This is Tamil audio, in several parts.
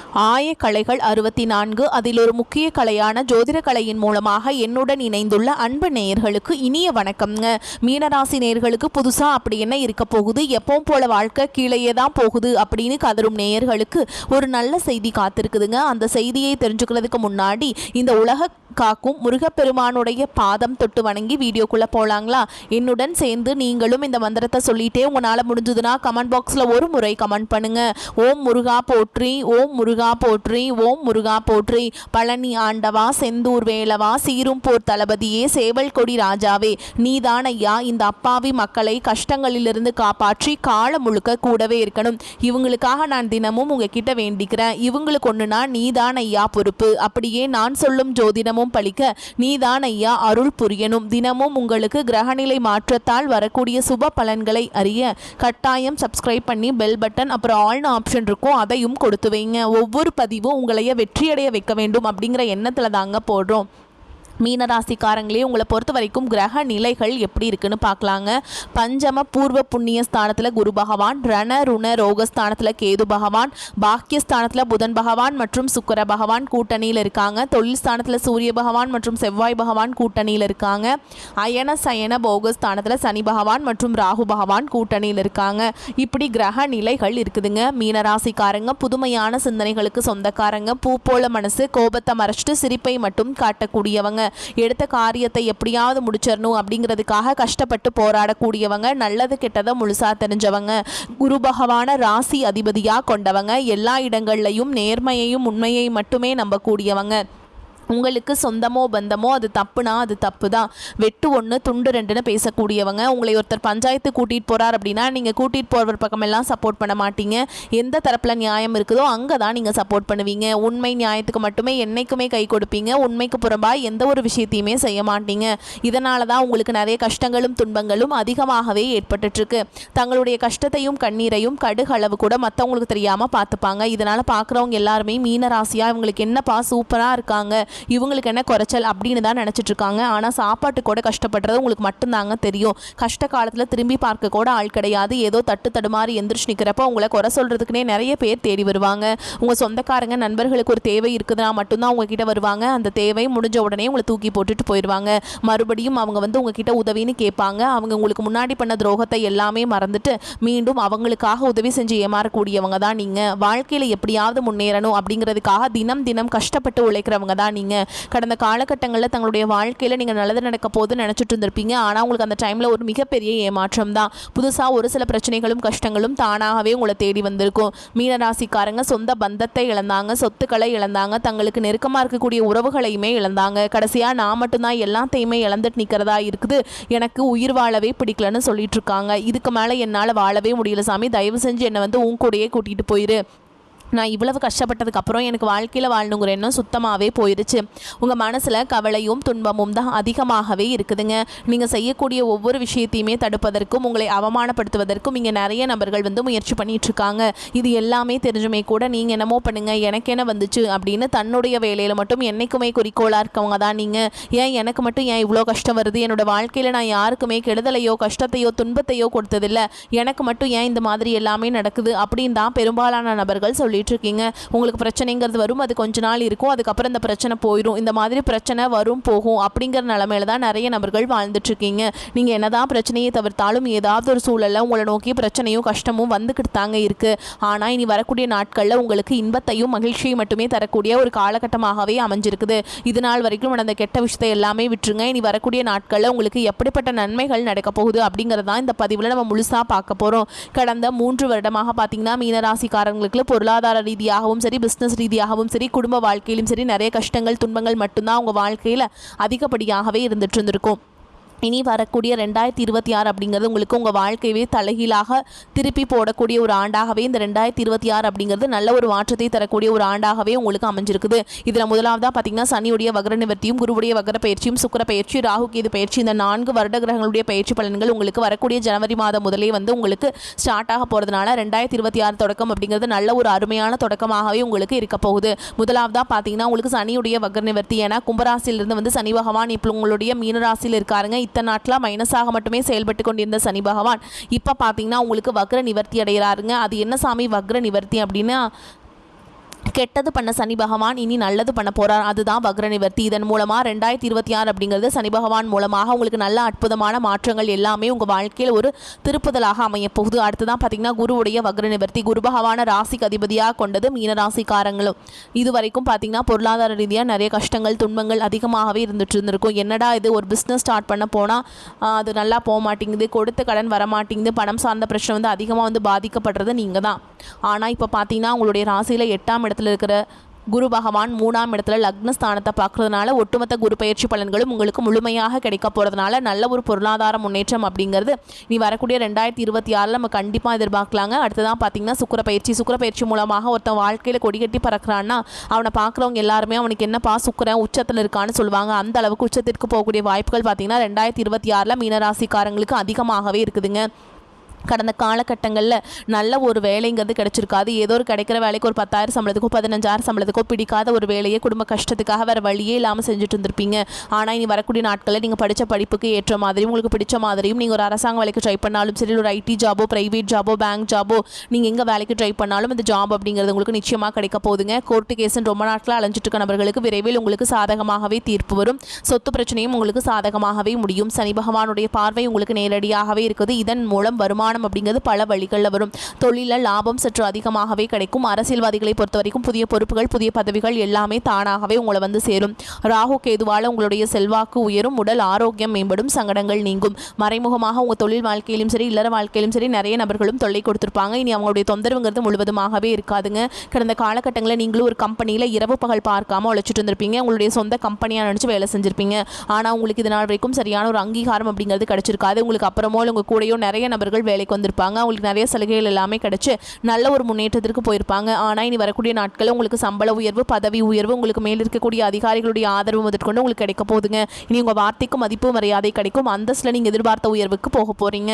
ஆயக்கலைகள் 64 அதில் ஒரு முக்கிய கலையான ஜோதிட கலையின் மூலமாக என்னுடன் இணைந்துள்ள அன்பு நேயர்களுக்கு இனிய வணக்கம்ங்க. மீனராசி நேயர்களுக்கு புதுசாக அப்படி என்ன இருக்க போகுது, எப்பவும் போல வாழ்க்கை கீழேயே தான் போகுது அப்படின்னு கதரும் நேயர்களுக்கு ஒரு நல்ல செய்தி காத்திருக்குதுங்க. அந்த செய்தியை தெரிஞ்சுக்கிறதுக்கு முன்னாடி இந்த உலக காக்கும் முருகப்பெருமானுடைய பாதம் தொட்டு வணங்கி வீடியோக்குள்ளே போகலாங்களா? என்னுடன் சேர்ந்து நீங்களும் இந்த மந்திரத்தை சொல்லிட்டே உங்களால் முடிஞ்சதுன்னா கமெண்ட் பாக்ஸில் ஒரு முறை கமெண்ட் பண்ணுங்க. ஓம் முருகா போற்றி, ஓம் முருகா போற்றி, ஓம் முருகா போற்றி. பழனி ஆண்டவா, செந்தூர் வேலவா, சீரும் போர் தளபதியே, சேவல் கொடி ராஜாவே, நீதான் ஐயா இந்த அப்பாவி மக்களை கஷ்டங்களிலிருந்து காப்பாற்றி காலம் முழுக்க கூடவே இருக்கணும். இவங்களுக்காக நான் தினமும் உங்ககிட்ட வேண்டிக்கிறேன். இவங்களுக்கு ஒன்றுனா நீதான் ஐயா பொறுப்பு. அப்படியே நான் சொல்லும் ஜோதிடமும் பலிக்க நீதான் ஐயா அருள் புரியணும். தினமும் உங்களுக்கு கிரகநிலை மாற்றத்தால் வரக்கூடிய சுப பலன்களை அறிய கட்டாயம் சப்ஸ்கிரைப் பண்ணி பெல் பட்டன் அப்புறம் ஆல்னு ஆப்ஷன் இருக்கும், அதையும் கொடுத்து வைங்க. ஒவ்வொரு பதிவும் உங்களைய வெற்றியடைய வைக்க வேண்டும் அப்படிங்கிற எண்ணத்தில் தாங்க போடுறோம். மீனராசிக்காரங்களே, உங்களை பொறுத்த வரைக்கும் கிரக நிலைகள் எப்படி இருக்குன்னு பார்க்கலாங்க. பஞ்சம பூர்வ புண்ணிய ஸ்தானத்தில் குரு பகவான், ரண ருண ரோகஸ்தானத்தில் கேது பகவான், பாக்கியஸ்தானத்தில் புதன் பகவான் மற்றும் சுக்கிர பகவான் கூட்டணியில் இருக்காங்க. தொழில் ஸ்தானத்தில் சூரிய பகவான் மற்றும் செவ்வாய் பகவான் கூட்டணியில் இருக்காங்க. அயன சயன போகஸ்தானத்தில் சனி பகவான் மற்றும் ராகு பகவான் கூட்டணியில் இருக்காங்க. இப்படி கிரக நிலைகள் இருக்குதுங்க. மீனராசிக்காரங்க புதுமையான சிந்தனைகளுக்கு சொந்தக்காரங்க. பூ போல மனசு, கோபத்தை மறைச்சிட்டு சிரிப்பை மட்டும் காட்டக்கூடியவங்க. எடுத்த காரியத்தை எப்படியாவது முடிச்சிடணும் அப்படிங்கிறதுக்காக கஷ்டப்பட்டு போராடக்கூடியவங்க. நல்லது கெட்டதை முழுசா தெரிஞ்சவங்க. குரு பகவான ராசி அதிபதியா கொண்டவங்க. எல்லா இடங்கள்லையும் நேர்மையையும் உண்மையை மட்டுமே நம்பக்கூடியவங்க. உங்களுக்கு சொந்தமோ பந்தமோ அது தப்புனா அது தப்பு தான். வெட்டு ஒன்று துண்டு ரெண்டுன்னு பேசக்கூடியவங்க. உங்களை ஒருத்தர் பஞ்சாயத்து கூட்டிகிட்டு போகிறார் அப்படின்னா நீங்கள் கூட்டிகிட்டு போகிற பக்கமெல்லாம் சப்போர்ட் பண்ண மாட்டீங்க. எந்த தரப்பில் நியாயம் இருக்குதோ அங்கே தான் நீங்கள் சப்போர்ட் பண்ணுவீங்க. உண்மை நியாயத்துக்கு மட்டுமே என்றைக்குமே கை கொடுப்பீங்க. உண்மைக்கு புறம்பாக எந்த ஒரு விஷயத்தையுமே செய்ய மாட்டீங்க. இதனால தான் உங்களுக்கு நிறைய கஷ்டங்களும் துன்பங்களும் அதிகமாகவே ஏற்பட்டுருக்கு. தங்களுடைய கஷ்டத்தையும் கண்ணீரையும் கடுகளவு கூட மற்றவங்களுக்கு தெரியாமல் பார்த்துப்பாங்க. இதனால் பார்க்குறவங்க எல்லாருமே மீனராசியாக இவங்களுக்கு என்னப்பா சூப்பராக இருக்காங்க, இவங்களுக்கு என்ன குறைச்சல் அப்படின்னு தான் நினச்சிட்டு இருக்காங்க. ஆனால் சாப்பாட்டு கூட கஷ்டப்படுறது உங்களுக்கு மட்டும்தாங்க தெரியும். கஷ்ட காலத்தில் திரும்பி பார்க்க கூட ஆள் கிடையாது. ஏதோ தட்டு தடுமாறி எந்திரிச்சு நிற்கிறப்ப உங்களை குறை சொல்கிறதுக்குனே நிறைய பேர் தேடி வருவாங்க. உங்கள் சொந்தக்காரங்க நண்பர்களுக்கு ஒரு தேவை இருக்குதுன்னா மட்டும்தான் உங்ககிட்ட வருவாங்க. அந்த தேவை முடிஞ்ச உடனே உங்களை தூக்கி போட்டுட்டு போயிடுவாங்க. மறுபடியும் அவங்க வந்து உங்ககிட்ட உதவின்னு கேட்பாங்க. அவங்க உங்களுக்கு முன்னாடி பண்ண துரோகத்தை எல்லாமே மறந்துட்டு மீண்டும் அவங்களுக்காக உதவி செஞ்சு ஏமாறக்கூடியவங்க தான் நீங்கள். வாழ்க்கையில் எப்படியாவது முன்னேறணும் அப்படிங்கிறதுக்காக தினம் தினம் கஷ்டப்பட்டு உழைக்கிறவங்க தான் நீங்கள். கடந்த காலகட்டங்களில் தங்களுடைய வாழ்க்கையில் நீங்கள் நல்லது நடக்க போது நினச்சிட்டு இருந்திருப்பீங்க. ஆனால் உங்களுக்கு அந்த டைமில் ஒரு மிகப்பெரிய ஏமாற்றம் தான். புதுசாக ஒரு சில பிரச்சனைகளும் கஷ்டங்களும் தானாகவே உங்களை தேடி வந்திருக்கும். மீனராசிக்காரங்க சொந்த பந்தத்தை இழந்தாங்க, சொத்துக்களை இழந்தாங்க, தங்களுக்கு நெருக்கமாக இருக்கக்கூடிய உறவுகளையுமே இழந்தாங்க. கடைசியாக நான் மட்டும்தான் எல்லாத்தையுமே இழந்துட்டு நிற்கிறதா இருக்குது, எனக்கு உயிர் வாழவே பிடிக்கலன்னு சொல்லிட்டு இருக்காங்க. இதுக்கு மேலே என்னால் வாழவே முடியல சாமி, தயவு செஞ்சு என்னை வந்து உன் கூடயே கூட்டிகிட்டு போயிரு. நான் இவ்வளவு கஷ்டப்பட்டதுக்கப்புறம் எனக்கு வாழ்க்கையில் வாழணுங்கிற எண்ணம் சுத்தமாகவே போயிடுச்சு. உங்கள் மனசில் கவலையும் துன்பமும் தான் அதிகமாகவே இருக்குதுங்க. நீங்கள் செய்யக்கூடிய ஒவ்வொரு விஷயத்தையுமே தடுப்பதற்கும் உங்களை அவமானப்படுத்துவதற்கும் இங்கே நிறைய நபர்கள் வந்து முயற்சி பண்ணிகிட்ருக்காங்க. இது எல்லாமே தெரிஞ்சுமே கூட நீங்கள் என்னமோ பண்ணுங்கள், எனக்கு என்ன வந்துச்சு அப்படின்னு தன்னுடைய வேலையில் மட்டும் என்றைக்குமே குறிக்கோளாக இருக்கவங்க தான் நீங்கள். ஏன் எனக்கு மட்டும் ஏன் இவ்வளோ கஷ்டம் வருது, என்னோடய வாழ்க்கையில் நான் யாருக்குமே கெடுதலையோ கஷ்டத்தையோ துன்பத்தையோ கொடுத்ததில்லை, எனக்கு மட்டும் ஏன் இந்த மாதிரி எல்லாமே நடக்குது அப்படின்னு தான் பெரும்பாலான நபர்கள் சொல்லி இருக்கீங்க. உங்களுக்கு பிரச்சனைங்கிறது வரும், அது கொஞ்ச நாள் இருக்கும், அதுக்கப்புறம் இந்த பிரச்சனை போயிடும். இந்த மாதிரி பிரச்சனை வரும் போகும் அப்படிங்கிற நிலைமையில தான் நிறைய நபர்கள் வாழ்ந்துட்டு இருக்கீங்க. நீங்கள் என்னதான் பிரச்சனையை தவிர்த்தாலும் ஏதாவது ஒரு சூழலில் உங்களை நோக்கி பிரச்சனையும் கஷ்டமும் வந்துக்கிட்டு தாங்க இருக்கு. ஆனால் இனி வரக்கூடிய நாட்களில் உங்களுக்கு இன்பத்தையும் மகிழ்ச்சியும் மட்டுமே தரக்கூடிய ஒரு காலகட்டமாகவே அமைஞ்சிருக்குது. இது நாள் வரைக்கும் நடந்த கெட்ட விஷயத்தை எல்லாமே விட்டுருங்க. இனி வரக்கூடிய நாட்களில் உங்களுக்கு எப்படிப்பட்ட நன்மைகள் நடக்க போகுது அப்படிங்கிறதான் இந்த பதிவில் நம்ம முழுசாக பார்க்க போகிறோம். கடந்த 3 வருடமாக பார்த்தீங்கன்னா மீனராசிக்காரங்களுக்கு பொருளாதார ரீதியாகவும் சரி, பிஸ்னஸ் ரீதியாகவும் சரி, குடும்ப வாழ்க்கையிலும் சரி நிறைய கஷ்டங்கள் துன்பங்கள் மட்டும்தான் உங்கள் வாழ்க்கையில் அதிகப்படியாகவே இருந்துட்டு இருந்திருக்கும். இனி வரக்கூடிய 2026 அப்படிங்கிறது உங்களுக்கு உங்கள் வாழ்க்கையவே தலைகீழாக திருப்பி போடக்கூடிய ஒரு ஆண்டாகவே இந்த 2026 அப்படிங்கிறது நல்ல ஒரு மாற்றத்தை தரக்கூடிய ஒரு ஆண்டாகவே உங்களுக்கு அமைஞ்சிருக்குது. இதில் முதலாவதாக பார்த்தீங்கன்னா சனியுடைய வக்ர நிவர்த்தியும், குருவுடைய வக்ர பயிற்சியும், சுக்கிர பயிற்சி, ராகு கேது பயிற்சி, இந்த 4 வருட கிரகங்களுடைய பயிற்சி பலன்கள் உங்களுக்கு வரக்கூடிய ஜனவரி மாதம் முதலே வந்து உங்களுக்கு ஸ்டார்ட் ஆக போகிறதுனால 2026 தொடக்கம் அப்படிங்கிறது நல்ல ஒரு அருமையான தொடக்கமாகவே உங்களுக்கு இருக்க போகுது. முதலாவதாக பார்த்தீங்கன்னா உங்களுக்கு சனியுடைய வக்ர நிவர்த்தி, ஏன்னா கும்பராசிலிருந்து வந்து சனி பகவான் இப்போ உங்களுடைய மீனராசியில் இருக்காருங்க. இத்தனை நாட்டில் மைனஸாக மட்டுமே செயல்பட்டு கொண்டிருந்த சனி பகவான் இப்போ பார்த்தீங்கன்னா உங்களுக்கு வக்ர நிவர்த்தி அடைகிறாருங்க. அது என்ன சாமி வக்ர நிவர்த்தி அப்படின்னா, கெட்டது பண்ண சனி பகவான் இனி நல்லது பண்ண போகிறார். அதுதான் வக்ர நிவர்த்தி. இதன் மூலமாக 2026 அப்படிங்கிறது சனி பகவான் மூலமாக உங்களுக்கு நல்ல அற்புதமான மாற்றங்கள் எல்லாமே உங்கள் வாழ்க்கையில் ஒரு திருப்புதலாக அமைய போகுது. அடுத்துதான் பார்த்தீங்கன்னா குருவுடைய வக்ர நிவர்த்தி. குரு பகவான ராசிக்கு அதிபதியாக கொண்டது மீனராசிக்காரங்களும். இது வரைக்கும் பார்த்தீங்கன்னா பொருளாதார ரீதியாக நிறைய கஷ்டங்கள் துன்பங்கள் அதிகமாகவே இருந்துருக்கும். என்னடா இது, ஒரு பிஸ்னஸ் ஸ்டார்ட் பண்ண போனால் அது நல்லா போக மாட்டேங்குது, கொடுத்த கடன் வர மாட்டேங்குது, பணம் சார்ந்த பிரச்சனை வந்து அதிகமாக பாதிக்கப்படுறது நீங்கள் தான். ஆனால் இப்போ பார்த்தீங்கன்னா உங்களுடைய ராசியில் 8ஆம் இடத்துல இருக்கிற குரு பகவான் 3ஆம் இடத்துல லக்னஸ்தானத்தை பார்க்கறதுனால ஒட்டுமொத்த குரு பயிற்சி பலன்களும் உங்களுக்கு முழுமையாக கிடைக்க போகிறதுனால நல்ல ஒரு பொருளாதார முன்னேற்றம் அப்படிங்கிறது நீ வரக்கூடிய 2026 நம்ம கண்டிப்பாக எதிர்பார்க்கலாங்க. அடுத்ததான் பார்த்தீங்கன்னா சுக்கிர பயிற்சி மூலமாக ஒருத்தன் வாழ்க்கையில் கொடிகட்டி பறக்கிறான்னா அவனை பார்க்குறவங்க எல்லாருமே அவனுக்கு என்னப்பா சுக்கிரன் உச்சத்தில் இருக்கான்னு சொல்லுவாங்க. அந்த அளவுக்கு உச்சத்திற்கு போகக்கூடிய வாய்ப்புகள் பார்த்தீங்கன்னா 2026 மீனராசிக்காரங்களுக்கு அதிகமாகவே இருக்குதுங்க. கடந்த காலகட்டங்களில் நல்ல ஒரு வேலைங்கிறது கிடைச்சிருக்காது. ஏதோ ஒரு கிடைக்கிற வேலைக்கு ஒரு 10,000 சம்பளத்துக்கோ 15,000 சம்பளத்துக்கோ பிடிக்காத ஒரு வேலையை குடும்ப கஷ்டத்துக்காக வேறு வழியே இல்லாமல் செஞ்சுட்டு இருந்திருப்பீங்க. ஆனால் இனி வரக்கூடிய நாட்களில் நீங்கள் படித்த படிப்புக்கு ஏற்ற மாதிரியும் உங்களுக்கு பிடிச்ச மாதிரியும் நீங்கள் ஒரு அரசாங்க வேலைக்கு ட்ரை பண்ணாலும் சரி, ஒரு ஐடி ஜாபோ ப்ரைவேட் ஜாபோ பேங்க் ஜாபோ நீங்கள் எங்கே வேலைக்கு ட்ரை பண்ணாலும் இந்த ஜாப் அப்படிங்கிறது உங்களுக்கு நிச்சயமாக கிடைக்க போகுதுங்க. கோர்ட்டு கேஸுன்னு ரொம்ப நாட்களாக அலைஞ்சிட்டு இருக்க நபர்களுக்கு விரைவில் உங்களுக்கு சாதகமாகவே தீர்ப்பு வரும். சொத்து பிரச்சனையும் உங்களுக்கு சாதகமாகவே முடியும். சனி பகவானுடைய பார்வை உங்களுக்கு நேரடியாகவே இருக்குது. இதன் மூலம் வருமானம் அப்படிங்கிறது பல வழிகளில் வரும். தொழிலில் லாபம் சற்று அதிகமாகவே கிடைக்கும். அரசியல்வாதிகளை பொறுத்த வரைக்கும் புதிய பொறுப்புகள் புதிய பதவிகள் எல்லாமே தானாகவே உங்களை வந்து சேரும். ராகு கேதுவால் உங்களுடைய செல்வாக்கு உயரும். உடல் ஆரோக்கியம் மேம்படும். சங்கடங்கள் நீங்கும். மறைமுகமாக உங்கள் தொழில் வாழ்க்கையிலும் சரி இல்லற வாழ்க்கையிலும் சரி நிறைய நபர்களும் தொல்லை கொடுத்துருப்பாங்க. இனி அவங்களுடைய தொந்தரவுங்கிறது முழுவதுமாகவே இருக்காதுங்க. கடந்த காலகட்டங்களில் நீங்களும் ஒரு கம்பெனியில் இரவு பகல் பார்க்காம உழைச்சிட்டு இருந்திருப்பீங்க. உங்களுடைய சொந்த கம்பெனியாக நினச்சி வேலை செஞ்சிருப்பீங்க. ஆனால் உங்களுக்கு இது நாள் வரைக்கும் சரியான ஒரு அங்கீகாரம் அப்படிங்கிறது கிடைச்சிருக்காது. உங்களுக்கு அப்புறமோ உங்கள் கூடயோ நிறைய நபர்கள் வேலைக்கு வந்திருப்பாங்க. அவங்களுக்கு நிறைய சலுகைகள் எல்லாமே கிடைச்சு நல்ல ஒரு முன்னேற்றத்திற்கு போயிருப்பாங்க. ஆனால் இனி வரக்கூடிய நாட்களில் உங்களுக்கு சம்பள உயர்வு பதவி உயர்வு உங்களுக்கு மேல் இருக்கக்கூடிய அதிகாரிகளுடைய ஆதரவு முதற்கொண்டு உங்களுக்கு கிடைக்க போகுதுங்க. இனி உங்கள் வார்த்தைக்கு மதிப்பு மரியாதை கிடைக்கும். அந்தஸ்தில் நீங்கள் எதிர்பார்த்த உயர்வுக்கு போக போகிறீங்க.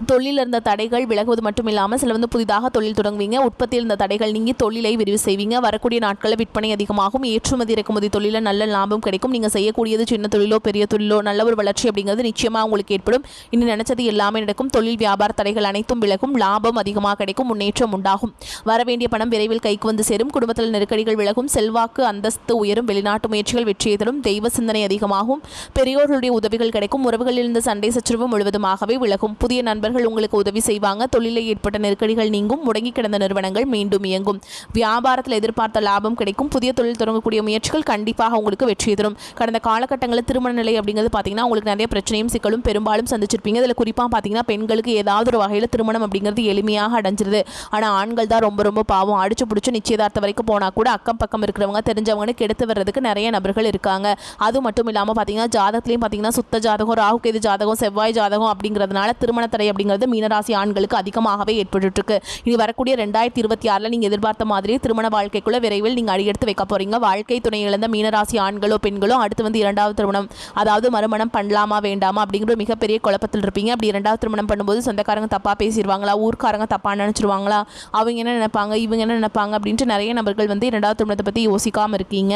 தொழிலில் இருந்த தடைகள் விலகுவது மட்டும் இல்லாமல் சில புதிதாக தொழில் தொடங்குவீங்க. உற்பத்தியில் இருந்த தடைகள் நீங்கி தொழிலை விரிவு செய்வீங்க. வரக்கூடிய நாட்களில் விற்பனை அதிகமாகும். ஏற்றுமதி இறக்குமதி தொழிலில் நல்ல லாபம் கிடைக்கும். நீங்கள் செய்யக்கூடியது சின்ன தொழிலோ பெரிய தொழிலோ நல்ல ஒரு வளர்ச்சி அப்படிங்கிறது நிச்சயமாக உங்களுக்கு ஏற்படும். இனி நினைச்சது எல்லாமே நடக்கும். தொழில் வியாபார தடைகள் அனைத்தும் விலகும். லாபம் அதிகமாக கிடைக்கும். முன்னேற்றம் உண்டாகும். வரவேண்டிய பணம் விரைவில் கைக்கு வந்து சேரும். குடும்பத்தில் நெருக்கடிகள் விலகும். செல்வாக்கு அந்தஸ்து உயரும். வெளிநாட்டு முயற்சிகள் வெற்றியை தரும். தெய்வ சிந்தனை அதிகமாகும். பெரியோர்களுடைய உதவிகள் கிடைக்கும். உறவுகளில் இருந்த சண்டை சச்சரவு முழுவதுமாகவே விலகும். புதிய நண்பர்கள் உங்களுக்கு உதவி செய்வாங்க. தொழிலில் ஏற்பட்ட நெருக்கடிகள் நீங்கும். முடங்கி கிடந்த நிறுவனங்கள் மீண்டும் இயங்கும். வியாபாரத்தில் எதிர்பார்த்த லாபம் கிடைக்கும். புதிய தொழில் தொடங்கக்கூடிய முயற்சிகள் கண்டிப்பாக உங்களுக்கு வெற்றி தரும். கடந்த காலகட்டங்களில் திருமண நிலை அப்படிங்கிறது பார்த்தீங்கன்னா உங்களுக்கு நிறைய பிரச்சனையும் சிக்கலும் பெரும்பாலும் சந்திச்சிருப்பீங்க. இதில் குறிப்பாக பார்த்தீங்கன்னா பெண்களுக்கு ஏதாவது ஒரு வகையில் திருமணம் அப்படிங்கிறது எளிமையாக அடைஞ்சிருது. ஆனால் ஆண்கள் தான் ரொம்ப ரொம்ப பாவம். அடிச்சு பிடிச்சி நிச்சயதார்த்த வரைக்கும் போனால் கூட அக்கம் பக்கம் இருக்கிறவங்க தெரிஞ்சவங்கன்னு கெடுத்து வர்றதுக்கு நிறைய நபர்கள் இருக்காங்க. அது மட்டும் இல்லாமல் பார்த்தீங்கன்னா ஜாதகத்திலையும் பார்த்தீங்கன்னா சுத்த ஜாதகம் ராகு கேது ஜாதகம் செவ்வாய் ஜாதகம் அப்படிங்கிறதுனால திருமண தடை அப்படிங்கிறது மீனராசி ஆண்களுக்கு அதிகமாகவே ஏற்பட்டு இருக்கு. இனி வரக்கூடிய 2026 நீங்க எதிர்பார்த்த மாதிரி திருமண வாழ்க்கைக்குள்ள விரைவில் நீங்க அடியெடுத்து வைக்க போறீங்க. வாழ்க்கை துணை இழந்த மீனராசி ஆண்களோ பெண்களோ அடுத்து இரண்டாவது திருமணம் அதாவது மறுமணம் பண்ணலாமா வேண்டாமா அப்படிங்கிற மிகப்பெரிய குழப்பத்தில் இருப்பீங்க. அப்படி இரண்டாவது திருமணம் பண்ணும்போது சொந்தக்காரங்க தப்பா பேசிடுவாங்களா, ஊர்க்காரங்க தப்பா நினைச்சிருவாங்களா, அவங்க என்ன நினைப்பாங்க இவங்க என்ன நினைப்பாங்க அப்படின்ட்டு நிறைய நபர்கள் இரண்டாவது திருமணத்தை பத்தி யோசிக்காம இருக்கீங்க.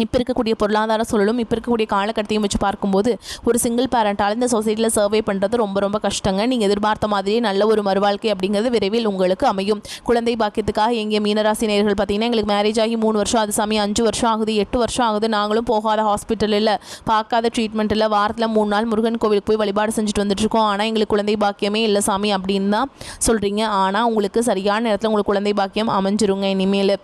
இப்போ இருக்கக்கூடிய பொருளாதார சூழலும் இப்போ இருக்கக்கூடிய காலகட்டத்தையும் வச்சு பார்க்கும்போது ஒரு சிங்கிள் பேரண்டால் இந்த சொசைட்டியில் சர்வே பண்ணுறது ரொம்ப ரொம்ப கஷ்டங்க. நீங்கள் எதிர்பார்த்த மாதிரியே நல்ல ஒரு மறுவாழ்க்கை அப்படிங்கிறது விரைவில் உங்களுக்கு அமையும். குழந்தை பாக்கியத்துக்காக எங்கே மீனராசி நேயர்கள் பார்த்தீங்கன்னா எங்களுக்கு மேரேஜ் ஆகி 3 வருஷம் அது சாமி 5 வருஷம் ஆகுது 8 வருஷம் ஆகுது நாங்களும் போகாத ஹாஸ்பிட்டல் இல்லை பார்க்காத ட்ரீட்மெண்ட் இல்லை வாரத்தில் 3 நாள் முருகன் கோவிலுக்கு போய் வழிபாடு செஞ்சுட்டு வந்துட்டுருக்கோம். ஆனால் எங்களுக்கு குழந்தை பாக்கியமே இல்லை சாமி அப்படின்னு தான் சொல்கிறீங்க. ஆனால் உங்களுக்கு சரியான நேரத்தில் உங்களுக்கு குழந்தை பாக்கியம் அமைஞ்சிருங்க இனிமேல்.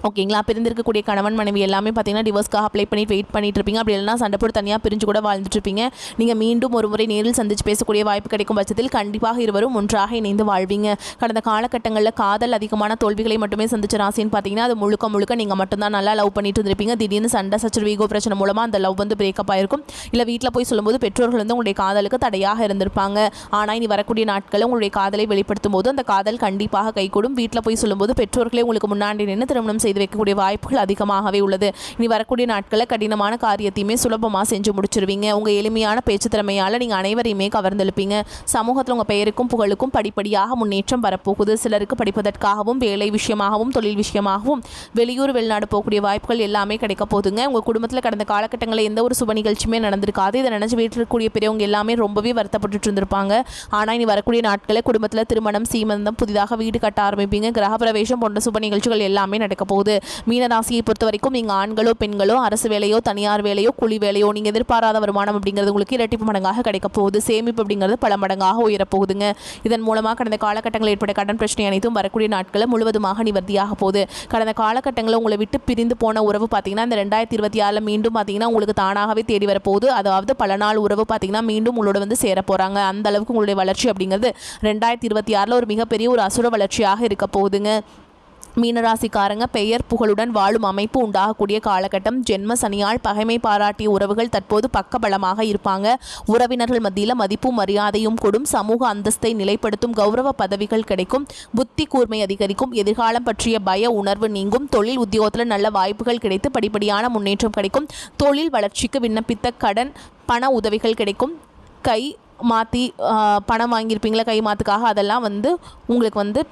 ஓகேங்களா. பிரிந்திருக்கக்கூடிய கணவன் மனைவி எல்லாமே பார்த்தீங்கன்னா டிவோர்ஸ்க்காக அப்ளை பண்ணிட்டு வெயிட் பண்ணிட்டு இருப்பீங்க. அப்படி இல்லைனா சண்டை போட்டு தனியாக பிரிஞ்சு கூட வாழ்ந்துட்டு இருப்பீங்க. நீங்கள் மீண்டும் ஒரு முறை நேரில் சந்திச்சு பேசக்கூடிய வாய்ப்பு கிடைக்கும் பட்சத்தில் கண்டிப்பாக இருவரும் ஒன்றாக இணைந்து வாழ்வீங்க. கடந்த காலகட்டங்களில் காதல் அதிகமான தோல்விகளை மட்டுமே சந்திச்ச ராசின்னு பார்த்தீங்கன்னா அது முழுக்க நீங்கள் மட்டும்தான் நல்லா லவ் பண்ணிட்டு இருந்திருப்பீங்க. திடீர்னு சண்டை சச்சரவு ஈகோ பிரச்சனை மூலமாக அந்த லவ் பிரேக்கப் ஆயிருக்கும். இல்லை வீட்டில் போய் சொல்லும்போது பெற்றோர்கள் உங்களுடைய காதலுக்கு தடையாக இருந்திருப்பாங்க. ஆனால் இனி வரக்கூடிய நாட்களில் உங்களுடைய காதலை வெளிப்படுத்தும் போது அந்த காதல் கண்டிப்பாக கைகூடும். வீட்டில் போய் சொல்லும்போது பெற்றோர்களே உங்களுக்கு முன்னாடி நின்று திருமணம் செய்து வைக்கக்கூடிய வாய்ப்புகள் அதிகமாகவே உள்ளது. இனி வரக்கூடிய நாட்களில் கடினமான காரியத்தையுமே சுலபமாக செஞ்சு முடிச்சிருவீங்க. உங்கள் எளிமையான பேச்சு திறமையால் நீங்கள் அனைவரையுமே கவர்ந்தெழுப்பீங்க. சமூகத்தில் உங்கள் பெயருக்கும் புகழுக்கும் படிப்படியாக முன்னேற்றம் வரப்போகுது. சிலருக்கு படிப்பதற்காகவும் வேலை விஷயமாகவும் தொழில் விஷயமாகவும் வெளியூர் வெளிநாடு போகக்கூடிய வாய்ப்புகள் எல்லாமே கிடைக்க போகுதுங்க. உங்கள் குடும்பத்தில் கடந்த காலகட்டங்களில் எந்த ஒரு சுப நிகழ்ச்சியுமே நடந்திருக்காது. இதை நினச்சி வீட்டில் இருக்கக்கூடிய பெரியவங்க எல்லாமே ரொம்பவே வருத்தப்பட்டு இருந்திருப்பாங்க. ஆனால் இனி வரக்கூடிய நாட்களில் குடும்பத்தில் திருமணம், சீமந்தம், புதிதாக வீடு கட்ட ஆரம்பிப்பீங்க. கிரகப்பிரவேசம் போன்ற சுப நிகழ்ச்சிகள் எல்லாமே நடக்க போகுது. மீனராசியை பொறுத்த வரைக்கும் நீங்கள் ஆண்களோ பெண்களோ அரசு வேலையோ தனியார் வேலையோ கூலி வேலையோ நீங்கள் எதிர்பாராத வருமானம் அப்படிங்கிறது உங்களுக்கு இரட்டிப்பு மடங்காக கிடைக்க போகுது. சேமிப்பு அப்படிங்கிறது பல மடங்காக உயரப்போகுதுங்க. இதன் மூலமாக கடந்த காலகட்டங்களில் ஏற்பட்ட கடன் பிரச்சனை அனைத்தும் வரக்கூடிய நாட்களில் முழுவதுமாக நிவர்த்தியாக போகுது. கடந்த காலகட்டங்களில் உங்களை விட்டு பிரிந்து போன உறவு பார்த்தீங்கன்னா இந்த 2026 மீண்டும் பார்த்தீங்கன்னா உங்களுக்கு தானாகவே தேடி வரப்போகுது. அதாவது பல நாள் உறவு பார்த்தீங்கன்னா மீண்டும் உங்களோட வந்து சேர போகிறாங்க. அந்த அளவுக்கு உங்களுடைய வளர்ச்சி அப்படிங்கிறது 2026 ஒரு மிகப்பெரிய ஒரு அசுர வளர்ச்சியாக இருக்க போகுதுங்க. மீனராசிக்காரங்க பெயர் புகழுடன் வாழும் அமைப்பு உண்டாகக்கூடிய காலகட்டம். ஜென்ம சனியால் பகைமை பாராட்டிய உறவுகள் தற்போது பக்கபலமாக இருப்பாங்க. உறவினர்கள் மத்தியில் மதிப்பும் மரியாதையும் கூடும். சமூக அந்தஸ்தை நிலைப்படுத்தும் கௌரவ பதவிகள் கிடைக்கும். புத்தி கூர்மை அதிகரிக்கும். எதிர்காலம் பற்றிய பய உணர்வு நீங்கும். தொழில் உத்தியோகத்தில் நல்ல வாய்ப்புகள் கிடைத்து படிப்படியான முன்னேற்றம் கிடைக்கும். தொழில் வளர்ச்சிக்கு விண்ணப்பித்த கடன் பண உதவிகள் கிடைக்கும். கை மாற்றி பணம் வாங்கியிருப்பீங்களா கை மாற்றுக்காக, அதெல்லாம் வந்து உங்களுக்கு வந்து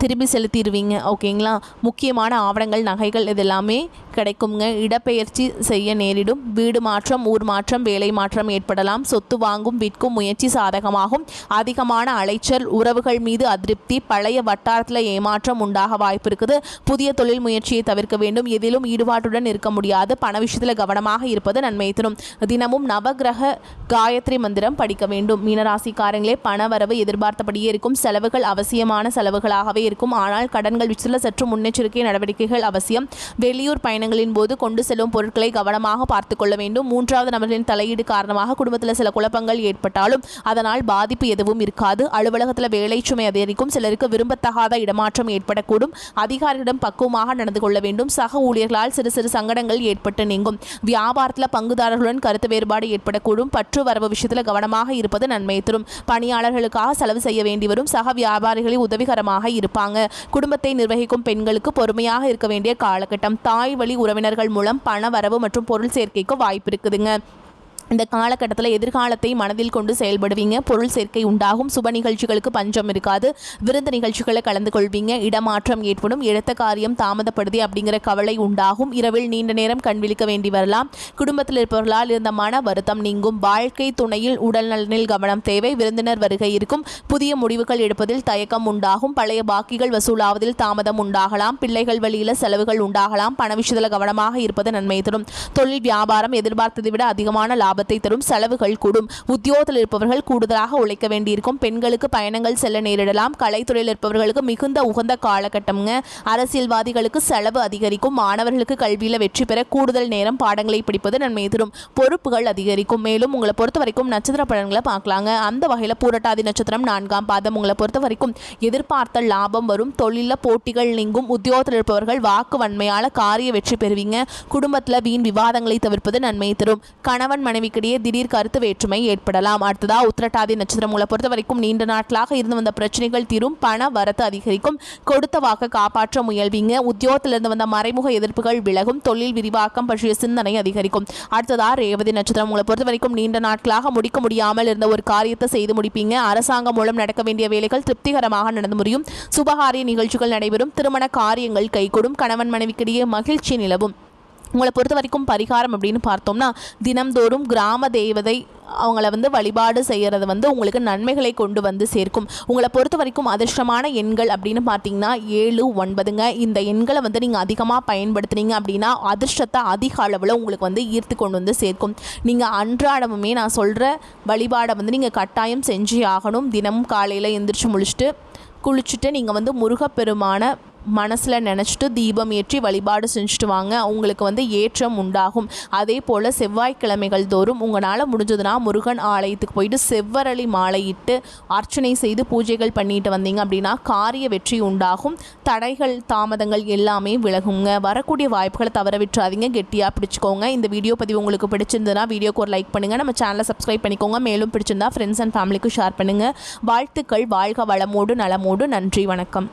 திரும்பி செலுத்திடுவீங்க. ஓகேங்களா. முக்கியமான ஆவணங்கள், நகைகள் இதெல்லாமே கிடைக்குங்க. இடப்பெயர்ச்சி செய்ய நேரிடும். வீடு மாற்றம், ஊர் மாற்றம், வேலை மாற்றம் ஏற்படலாம். சொத்து வாங்கும் விற்கும் முயற்சி சாதகமாகும். அதிகமான அலைச்சல், உறவுகள் மீது அதிருப்தி, பழைய வட்டாரத்தில் ஏமாற்றம் உண்டாக வாய்ப்பு இருக்குது. புதிய தொழில் முயற்சியை தவிர்க்க வேண்டும். எதிலும் ஈடுபாட்டுடன் இருக்க முடியாது. பண விஷயத்தில் கவனமாக இருப்பது நன்மை தரும். தினமும் நவகிரக காயத்ரி மந்திரம் படிக்க வேண்டும். மீனராசிக்காரங்களே பண வரவு எதிர்பார்த்தபடியே இருக்கும். செலவுகள் அவசியமான செலவுகளாக இருக்கும். ஆனால் கடன்கள் விஷயத்தில் சற்று முன்னெச்சரிக்கை நடவடிக்கைகள் அவசியம். வெளியூர் பயணங்களின் போது கொண்டு செல்லும் பொருட்களை கவனமாக பார்த்துக் கொள்ள வேண்டும். மூன்றாவது நபர்களின் தலையீடு காரணமாக குடும்பத்தில் சில குழப்பங்கள் ஏற்பட்டாலும் அதனால் பாதிப்பு எதுவும் இருக்காது. அலுவலகத்தில் வேலை சுமை அதிகரிக்கும். சிலருக்கு விரும்பத்தகாத இடமாற்றம் ஏற்படக்கூடும். அதிகாரிகளிடம் பக்குவமாக நடந்து கொள்ள வேண்டும். சக ஊழியர்களால் சிறு சிறு சங்கடங்கள் ஏற்பட்டு நீங்கும். வியாபாரத்தில் பங்குதாரர்களுடன் கருத்து வேறுபாடு ஏற்படக்கூடும். பற்று வரவு விஷயத்தில் கவனமாக இருப்பது நன்மை தரும். பணியாளர்களுக்காக செலவு செய்ய வேண்டி வரும். சக வியாபாரிகளை உதவிகரமாக இருப்பாங்க. குடும்பத்தை நிர்வகிக்கும் பெண்களுக்கு பொறுமையாக இருக்க வேண்டிய காலகட்டம். தாய் வழி உறவினர்கள் மூலம் பண வரவு மற்றும் பொருள் சேர்க்கைக்கு வாய்ப்பு இருக்குதுங்க. இந்த காலகட்டத்தில் எதிர்காலத்தை மனதில் கொண்டு செயல்படுவீங்க. பொருள் சேர்க்கை உண்டாகும். சுப நிகழ்ச்சிகளுக்கு பஞ்சம் இருக்காது. விருந்து நிகழ்ச்சிகளை கலந்து கொள்வீங்க. இடமாற்றம் ஏற்படும். எடுத்த காரியம் தாமதப்படுதி அப்படிங்கிற கவலை உண்டாகும். இரவில் நீண்ட நேரம் கண் விழிக்க வேண்டி வரலாம். குடும்பத்தில் இருப்பவர்களால் இருந்த மன வருத்தம் நீங்கும். வாழ்க்கை துணையில் உடல் நலனில் கவனம் தேவை. விருந்தினர் வருகை இருக்கும். புதிய முடிவுகள் எடுப்பதில் தயக்கம் உண்டாகும். பழைய பாக்கிகள் வசூலாவதில் தாமதம் உண்டாகலாம். பிள்ளைகள் வழியில் செலவுகள் உண்டாகலாம். பண விஷயத்தில் கவனமாக இருப்பது நன்மை தரும். தொழில் வியாபாரம் எதிர்பார்த்ததை விட அதிகமான லாபத்தை தரும். செலவுகள் கூடும். உத்தியோகத்தில் இருப்பவர்கள் கூடுதலாக உழைக்க வேண்டியிருக்கும். பெண்களுக்கு பயணங்கள் செல்ல நேரிடலாம். கலைத்துறையில் இருப்பவர்களுக்கு மிகுந்த உகந்த காலகட்டம்ங்க. அரசியல்வாதிகளுக்கு செலவு அதிகரிக்கும். மாணவர்களுக்கு கல்வியில் வெற்றி பெற கூடுதல் நேரம் பாடங்களை படிப்பது நன்மை தரும். பொறுப்புகள் அதிகரிக்கும். மேலும் உங்களை பொறுத்த வரைக்கும் நட்சத்திர பலன்களை பார்க்கலாங்க. அந்த வகையில் பூரட்டாதி நட்சத்திரம் 4ஆம் பாதம் உங்களை பொறுத்த வரைக்கும் எதிர்பார்த்த லாபம் வரும். தொழிலில் போட்டிகள் நீங்கும். உத்தியோகத்தில் இருப்பவர்கள் வாக்கு வன்மையால் காரிய வெற்றி பெறுவீங்க. குடும்பத்தில் வீண் விவாதங்களை தவிர்ப்பது நன்மை தரும். கணவன் மனைவிக்கிடையே திடீர் கருத்து வேற்றுமை ஏற்படலாம். அடுத்ததா உத்திரட்டாதி நட்சத்திரம் உங்களை பொறுத்த வரைக்கும் நீண்ட நாட்களாக இருந்து வந்த பிரச்சனைகள் தீரும். பண வரத்து அதிகரிக்கும். கொடுத்த வாக்கு காப்பாற்ற முயல்வீங்க. உத்தியோகத்திலிருந்து வந்த மறைமுக எதிர்ப்புகள் விலகும். தொழில் விரிவாக்கம் பற்றிய சிந்தனை அதிகரிக்கும். அடுத்ததா ரேவதி நட்சத்திரம் உங்களை பொறுத்த வரைக்கும் நீண்ட நாட்களாக முடிக்க முடியாமல் இருந்த ஒரு காரியத்தை செய்து முடிப்பீங்க. அரசாங்கம் மூலம் நடக்க வேண்டிய வேலைகள் திருப்திகரமாக நடந்து முடியும். சுபகாரிய நிகழ்ச்சிகள் நடைபெறும். திருமண காரியங்கள் கைகூடும். கணவன் மனைவிக்கிடையே மகிழ்ச்சி நிலவும். உங்களை பொறுத்த வரைக்கும் பரிகாரம் அப்படின்னு பார்த்தோம்னா தினம்தோறும் கிராம தேவதை அவங்கள வந்து வழிபாடு செய்கிறது வந்து உங்களுக்கு நன்மைகளை கொண்டு வந்து சேர்க்கும். உங்களை பொறுத்த வரைக்கும் அதிர்ஷ்டமான எண்கள் அப்படின்னு பார்த்தீங்கன்னா 7, 9ங்க. இந்த எண்களை வந்து நீங்கள் அதிகமாக பயன்படுத்துனீங்க அப்படின்னா அதிர்ஷ்டத்தை அதிக அளவில் உங்களுக்கு வந்து ஈர்த்து கொண்டு வந்து சேர்க்கும். நீங்கள் அன்றாடமுமே நான் சொல்கிற வழிபாடை வந்து நீங்கள் கட்டாயம் செஞ்சு ஆகணும். தினமும் காலையில் எந்திரிச்சு குளிச்சுட்டு நீங்கள் வந்து முருகப்பெருமான மனசில் நினச்சிட்டு தீபம் ஏற்றி வழிபாடு செஞ்சுட்டு வாங்க. உங்களுக்கு வந்து ஏற்றம் உண்டாகும். அதே போல் செவ்வாய்க்கிழமைகள் தோறும் உங்களால் முடிஞ்சதுன்னா முருகன் ஆலயத்துக்கு போயிட்டு செவ்வரளி மாலையிட்டு அர்ச்சனை செய்து பூஜைகள் பண்ணிட்டு வந்தீங்க அப்படின்னா காரிய வெற்றி உண்டாகும். தடைகள் தாமதங்கள் எல்லாமே விலகுங்க. வரக்கூடிய வாய்ப்புகளை தவற விட்டுறாதீங்க. கெட்டியாக பிடிச்சிக்கோங்க. இந்த வீடியோ பதிவு உங்களுக்கு பிடிச்சிருந்ததுன்னா வீடியோக்கு ஒரு லைக் பண்ணுங்கள். நம்ம சேனலை சப்ஸ்கிரைப் பண்ணிக்கோங்க. மேலும் பிடிச்சிருந்தா ஃப்ரெண்ட்ஸ் அண்ட் ஃபேமிலிக்கு ஷேர் பண்ணுங்கள். வாழ்த்துக்கள். வாழ்க வளமோடு நலமோடு. நன்றி. வணக்கம்.